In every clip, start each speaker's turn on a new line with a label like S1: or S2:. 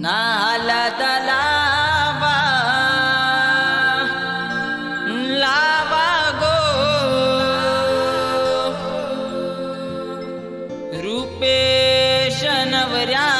S1: नालद लावा लावा गो रूपेश नवऱ्याला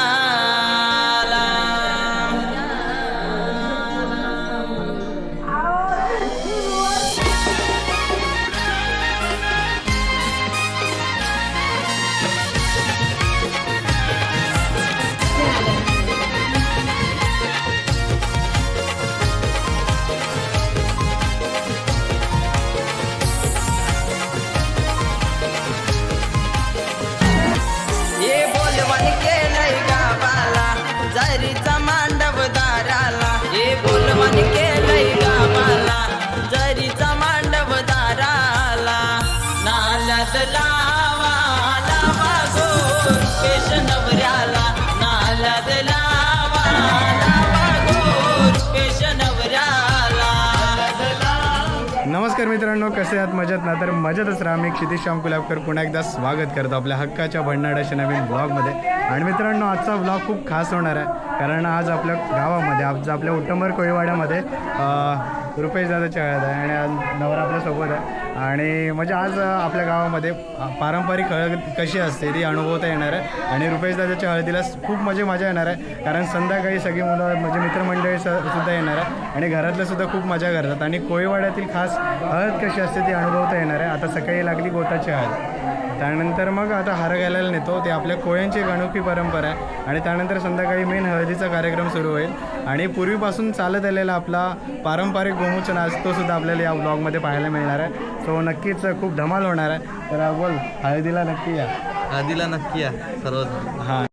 S1: जरीचा मांडव दाराला हे बोलवण केलंय गावाला जरीचा मांडव दाराला नालद लावा लावा गो रुपेश नवऱ्याला नालद लावा लावा गो रुपेश नवऱ्याला.
S2: नमस्कार मित्रांनो, कसे आहात? मजेत ना? तर मजेतच राहा. मी क्षितिज श्याम कुलाबकर पुन्हा एकदा स्वागत करतो आपल्या हक्काच्या भन्नाडाच्या नवीन ब्लॉगमध्ये. आणि मित्रांनो, आजचा ब्लॉग खूप खास होणार आहे कारण आज आपल्या गावामध्ये आज आपल्या उट्टंबर कोळीवाड्यामध्ये रुपेश दादाची हळद आहे आणि आज नवरा आपल्यासोबत आहे. आणि म्हणजे आज आपल्या गावामध्ये पारंपरिक हळद कशी असते ती अनुभवता येणार आहे. आणि रुपेश दादाच्या हळदीला खूप मजा येणार आहे कारण संध्याकाळी सगळी मुलं म्हणजे मित्रमंडळी सुद्धा येणार आहे आणि घरातलेसुद्धा खूप मजा करतात. आणि कोळीवाड्यातील खास हळद कशी असते ती अनुभवता येणार आहे. आता सकाळी लागली गोताची हळद, त्यानंतर मग आता हार घालायला नेतो. ते आपल्या कोळ्यांची एक अनोखी परंपरा आहे. आणि त्यानंतर संध्याकाळी मेन हळदीचा कार्यक्रम सुरू होईल. आणि पूर्वीपासून चालत आलेला आपला पारंपरिक गोमूचा नाच तो सुद्धा आपल्याला या ब्लॉगमध्ये पाहायला मिळणार आहे. सो नक्कीच खूप धमाल होणार आहे. तर बोल, हळदीला नक्की या.
S3: हळदीला नक्की या सर्व.
S2: हां,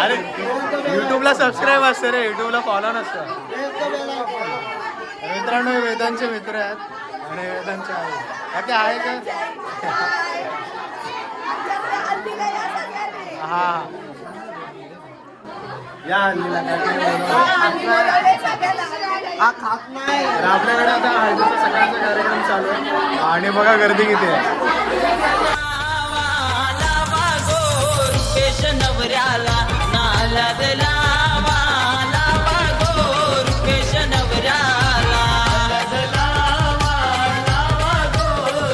S3: अरे यूट्यूबला सबस्क्राईब असतं रे, यूट्यूबला फॉलो नसतं.
S2: मित्रांनो, हे वेदांचे मित्र आहेत आणि वेदांचे आहे ते आहे का? हां, या हल्लीला तर आपल्याकडे आता हळदीचा सकाळचा कार्यक्रम चालू आहे आणि बघा गर्दी किती आहे.
S1: नवऱ्याला नालद लावा लावा गो रुपेश नवऱ्याला नालद लावा लावा गो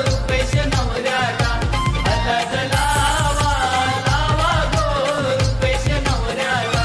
S1: रुपेश नवऱ्याला नालद लावा लावा गो रुपेश नवऱ्याला.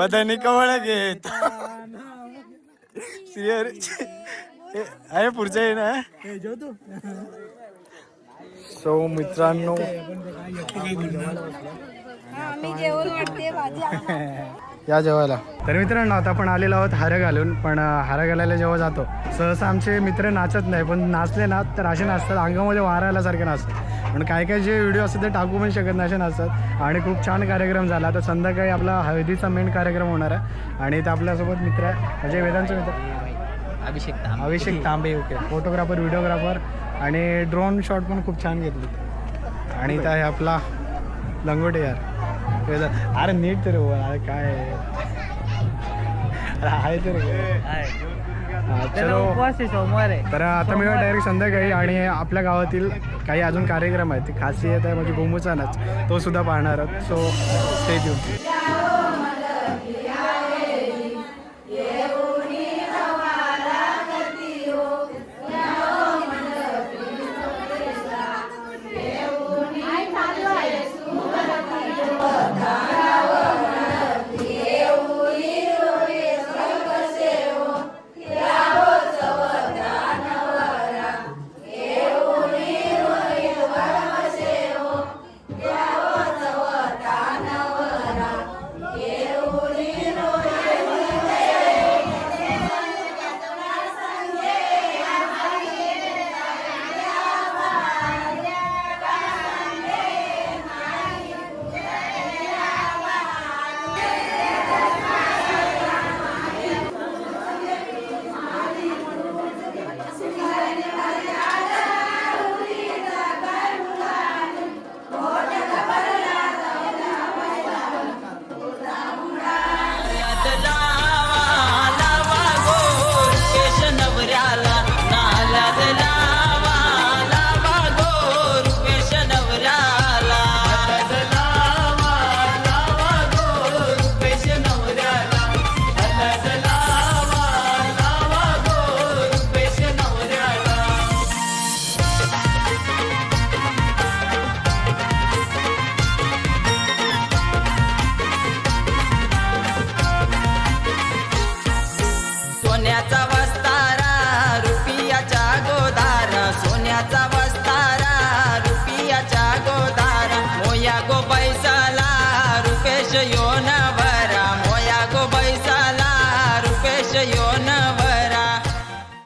S3: वदनी कवळ घेत अरे पुढचं आहे ना. सो मित्रांनो या जेवायला.
S2: तर मित्रांनो आता आपण आलेलो आहोत हार घालून. पण हार घालायला जेव्हा जातो सहसा आमचे मित्र नाचत नाही, पण नाचले ना तर असे नाचतात अंगामध्ये वारा आल्यासारखे नाचतात. पण काय काय जे व्हिडिओ असतात ते टाकू पण शकत नाही असे नाचतात. आणि खूप छान कार्यक्रम झाला. आता संध्याकाळी आपला हळदीचा मेन कार्यक्रम होणार आहे आणि इथं आपल्यासोबत मित्र आहे म्हणजे वेदांचे मित्र अभिषेक तांबे. ओके, फोटोग्राफर व्हिडिओग्राफर आणि ड्रोन शॉट पण खूप छान घेतले. आणि इथं आहे आपला लंगोटे यार वेदांत. अरे नीट तरी बोल, अरे काय आहे तरी. चलो
S3: सोमवार आहे.
S2: तर आता मी डायरेक्ट संध्याकाळी आणि आपल्या गावातील काही अजून कार्यक्रम आहेत. ती खासियत आहे म्हणजे गोमूचा नाच, तो सुद्धा पाहणार आहोत. So stay tune.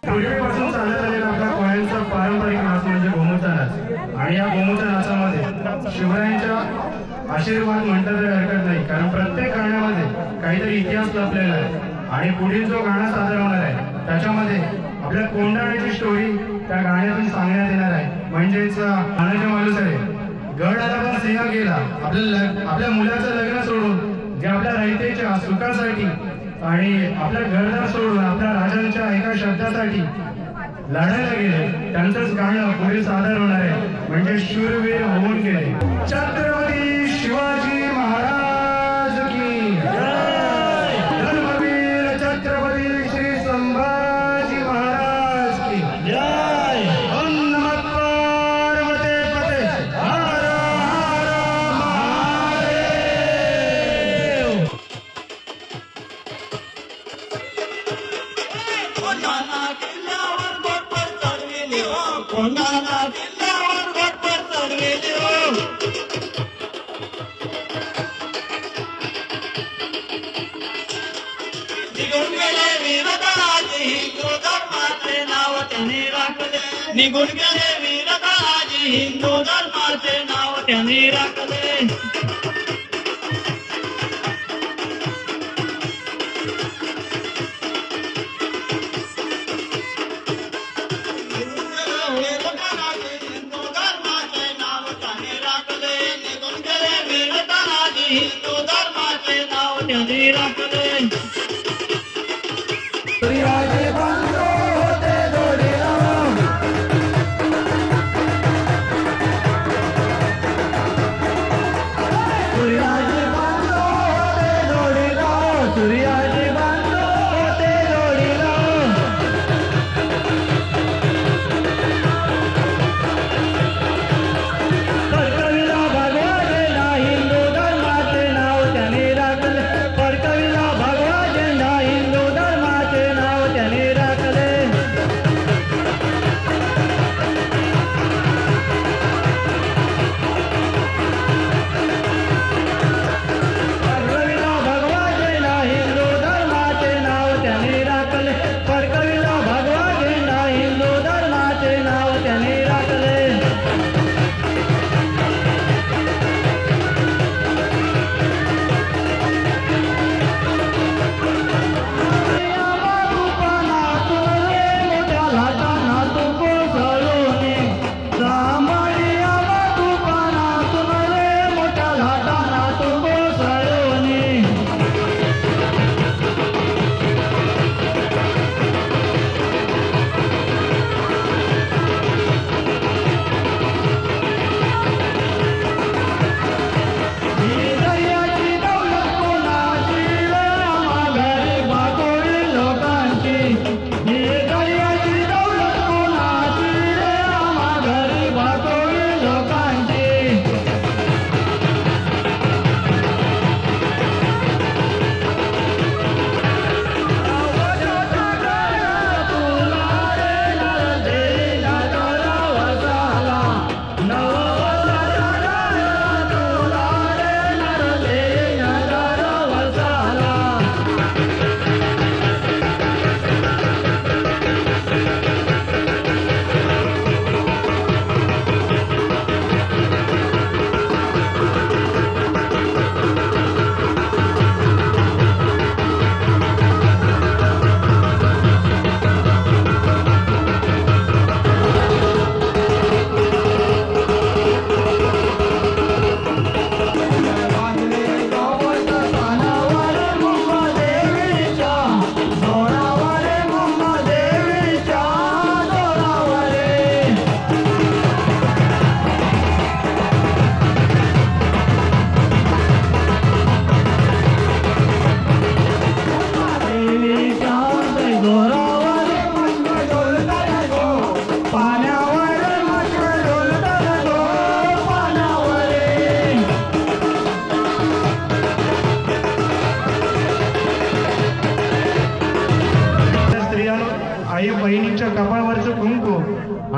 S2: पूर्वीपासून चालत आलेला आपला कोळ्यांचा पारंपरिक नाच म्हणजे गोमूचा नाच. आणि या गोमूच्या नाचामध्ये शिवरायांच्या आशीर्वाद म्हणता तरी हरकत नाही, कारण प्रत्येक गाण्यामध्ये काहीतरी इतिहास लपलेला आहे. आणि पुढील जो गाणं सादर होणार आहे त्याच्यामध्ये आपल्या कोंढाण्याची स्टोरी त्या गाण्यातून सांगण्यात येणार आहे. म्हणजेच गाण्याच्या माणूस आहे गड आला पण सिंह गेला. आपल्या मुलाचं लग्न सोडून जे आपल्या रयतेच्या सुखासाठी आणि आपल्या घरदार सोडून आपल्या राजांच्या एका शब्दासाठी लढायला गेले, त्यांचंच गाणं पुढे सादर होणार आहे. म्हणजे शूरवीर होऊन गेले. छत्रपती शिवाजी महाराज की जय. धर्मवीर छत्रपती श्री संभाजी महाराज की जय. ओम नमः पार्वती पते हर हर महादेव.
S1: निघून गेले वीरताजी हिंदू धर्माचे नाव त्यांनी राखले. हिंदू धर्माचे नाव त्यांनी राखले. निघून गेले वीरताजी हिंदू धर्माचे नाव त्यांनी राखले.
S2: हिंदू धर्माचे नाव त्याने राखले.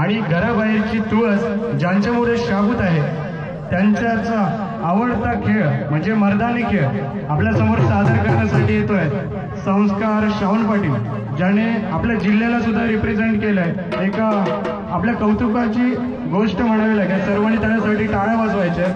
S2: आणि घराबाहेरची तुळस ज्यांच्यामुळे शाबूत आहे त्यांच्याचा आवडता खेळ म्हणजे मर्दानी खेळ आपल्या समोर सादर करण्यासाठी येतोय संस्कार श्रावण पाटील, ज्याने आपल्या जिल्ह्याला सुद्धा रिप्रेझेंट केलंय. एका आपल्या कौतुकाची गोष्ट म्हणावी लागेल. सर्वांनी त्यासाठी टाळ्या वाजवायच्या.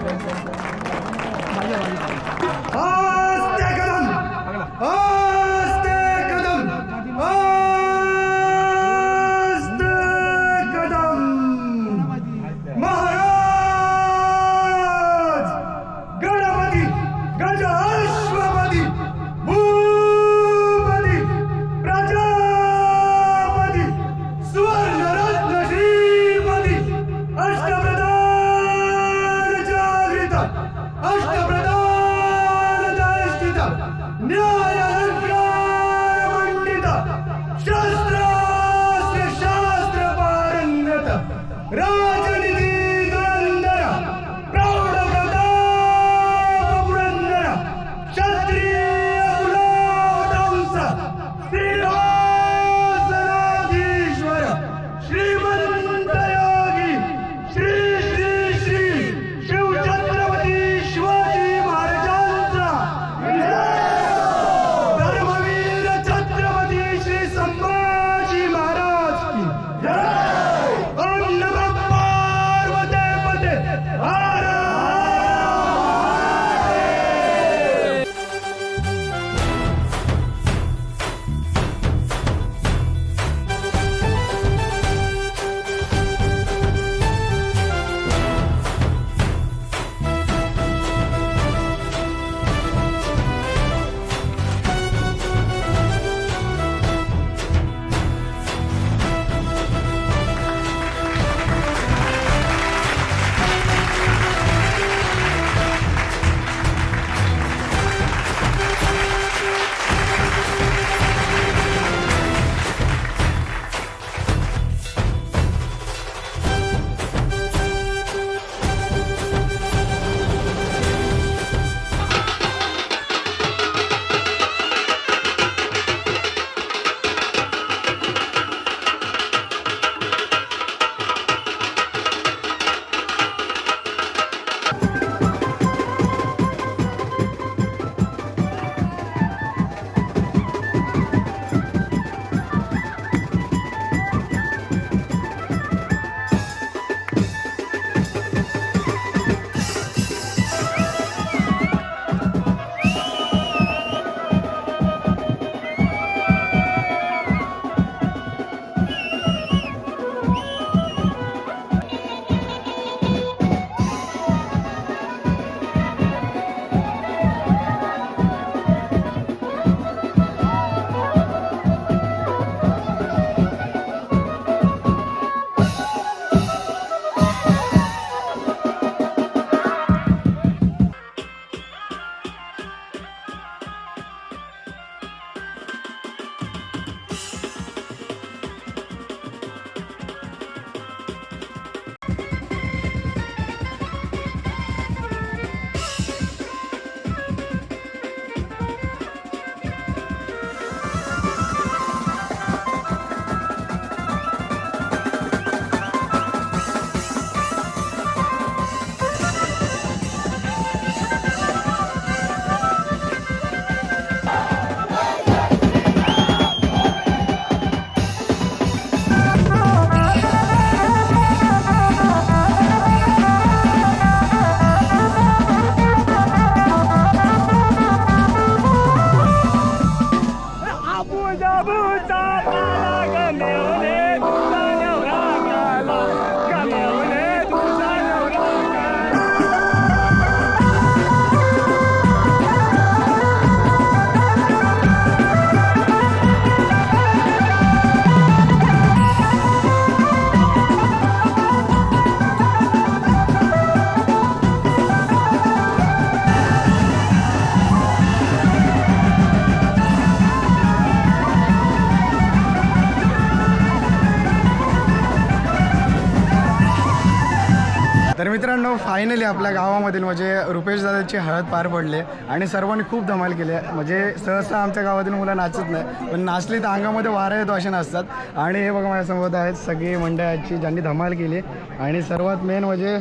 S2: मित्रांनो फायनली आपल्या गावामधील म्हणजे रुपेश दादाची हळद पार पडली आणि सर्वांनी खूप धमाल केली आहे. म्हणजे सहसा आमच्या गावातील मुलं नाचत नाही, पण नाचली तर अंगामध्ये वारा येतो असे नसतात. आणि हे बघा माझ्यासमोर आहेत सगळी मंडळाची ज्यांनी धमाल केली. आणि सर्वात मेन म्हणजे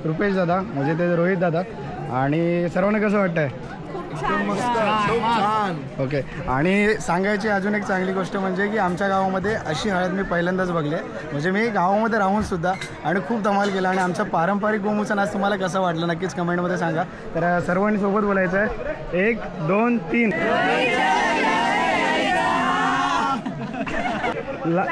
S2: रुपेश दादा म्हणजे ते रोहित दादा. आणि सर्वांना कसं वाटतंय? ओके. आणि सांगायची अजून एक चांगली गोष्ट म्हणजे की आमच्या गावामध्ये अशी हळद मी पहिल्यांदाच बघली आहे. म्हणजे मी गावामध्ये राहून सुद्धा आणि खूप धमाल केला. आणि आमचा पारंपरिक गोमूचा नाच तुम्हाला कसा वाटला नक्कीच कमेंटमध्ये सांगा. तर सर्वांनी सोबत बोलायचं आहे. 1 2 3. ला